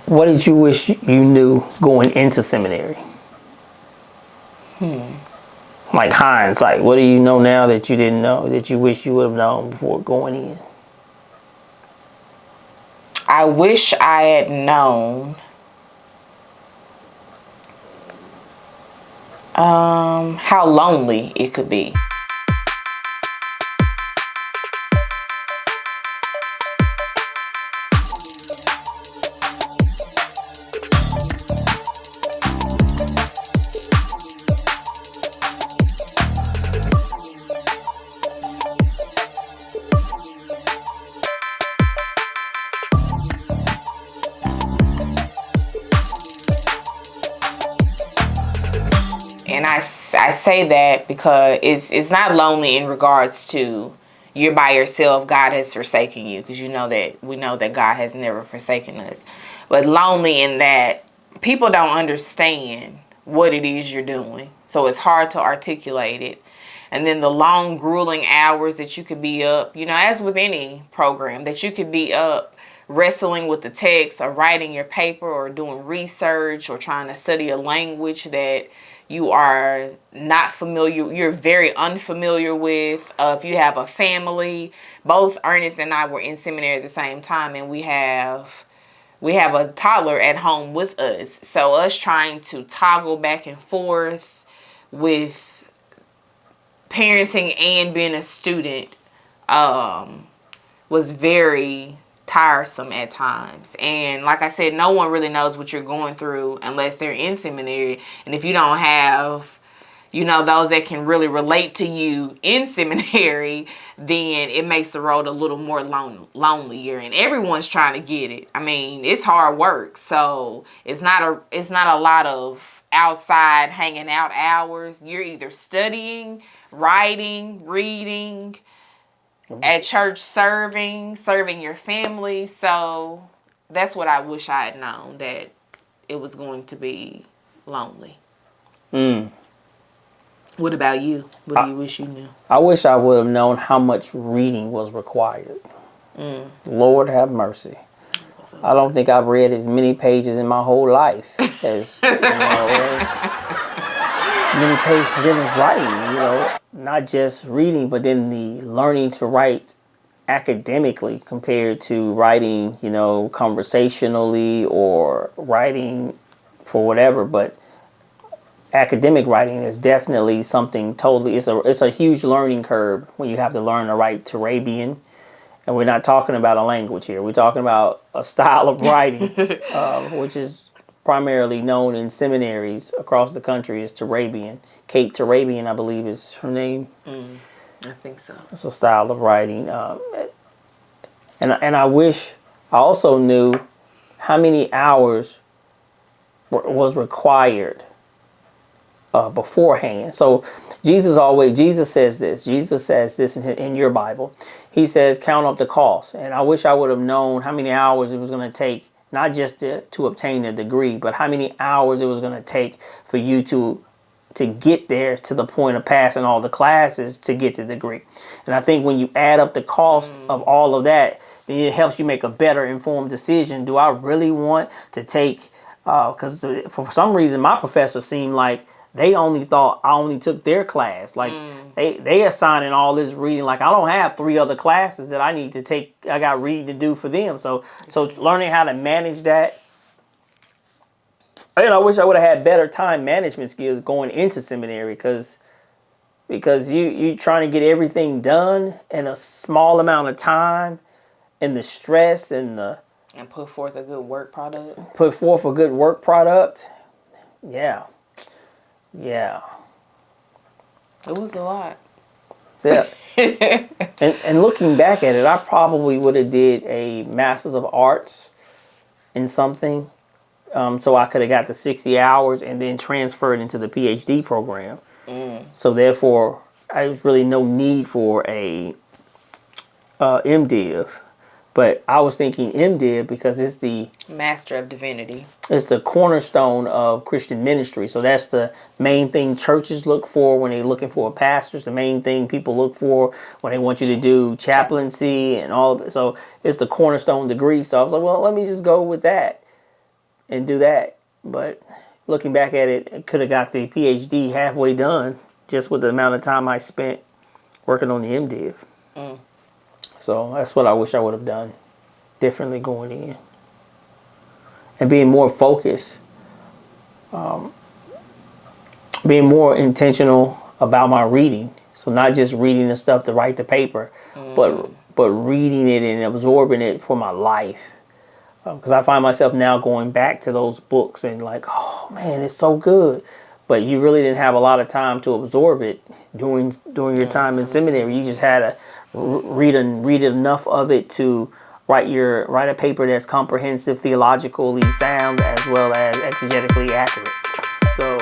What did you wish you knew going into seminary? Like hindsight, what do you know now that you didn't know that you wish you would have known before going in? I wish I had known how lonely it could be. And I say that because it's not lonely in regards to you're by yourself, God has forsaken you, because we know that God has never forsaken us. But lonely in that people don't understand what it is you're doing. So it's hard to articulate it. And then the long, grueling hours that you could be up, as with any program, that you could be up wrestling with the text or writing your paper or doing research or trying to study a language that you are not familiar, you're very unfamiliar with. If you have a family, both Ernest and I were in seminary at the same time, and we have a toddler at home with us. So us trying to toggle back and forth with parenting and being a student was very tiresome at times. And like I said, no one really knows what you're going through unless they're in seminary. And if you don't have, those that can really relate to you in seminary, then it makes the road a little more lonelier. And everyone's trying to get it. I mean, it's hard work. So it's not a lot of outside hanging out hours. You're either studying, writing, reading, at church serving your family. So that's what I wish I had known, that it was going to be lonely. What about you? What do you wish you knew? I wish I would have known how much reading was required. Lord have mercy. I don't think I've read as many pages in my whole life as many pages than as writing, not just reading, but then the learning to write academically compared to writing, conversationally or writing for whatever. But academic writing is definitely something totally, it's a huge learning curve when you have to learn to write Turabian. And we're not talking about a language here. We're talking about a style of writing, which is primarily known in seminaries across the country as Turabian. Kate Turabian, I believe, is her name. I think so. It's a style of writing. And I wish I also knew how many hours was required beforehand. So Jesus says this in your Bible. He says, count up the cost. And I wish I would have known how many hours it was going to take, not just to obtain a degree, but how many hours it was going to take for you to get there to the point of passing all the classes to get the degree. And I think when you add up the cost of all of that, then it helps you make a better informed decision. Do I really want to take, because for some reason my professor seemed like they only thought I only took their class. Like they assigning all this reading. Like I don't have 3 other classes that I need to take. I got reading to do for them. So learning how to manage that. I wish I would have had better time management skills going into seminary, because you trying to get everything done in a small amount of time, and the stress and put forth a good work product. Yeah. Yeah. It was a lot. Yeah. and looking back at it, I probably would have did a Master's of Arts in something, so I could have got the 60 hours and then transferred into the PhD program. So therefore, I was really no need for a MDiv. But I was thinking MDiv because it's the Master of Divinity. It's the cornerstone of Christian ministry. So that's the main thing churches look for when they're looking for a pastor. It's the main thing people look for when they want you to do chaplaincy and all of it. So it's the cornerstone degree. So I was like, well, let me just go with that. and do that. But looking back at it, I could have got the PhD halfway done just with the amount of time I spent working on the MDiv. So that's what I wish I would have done differently going in. And being more focused, being more intentional about my reading. So not just reading the stuff to write the paper, but reading it and absorbing it for my life. Because I find myself now going back to those books and like, oh man, it's so good. But you really didn't have a lot of time to absorb it during your time in seminary. You just had to read enough of it to write a paper that's comprehensive, theologically sound, as well as exegetically accurate. So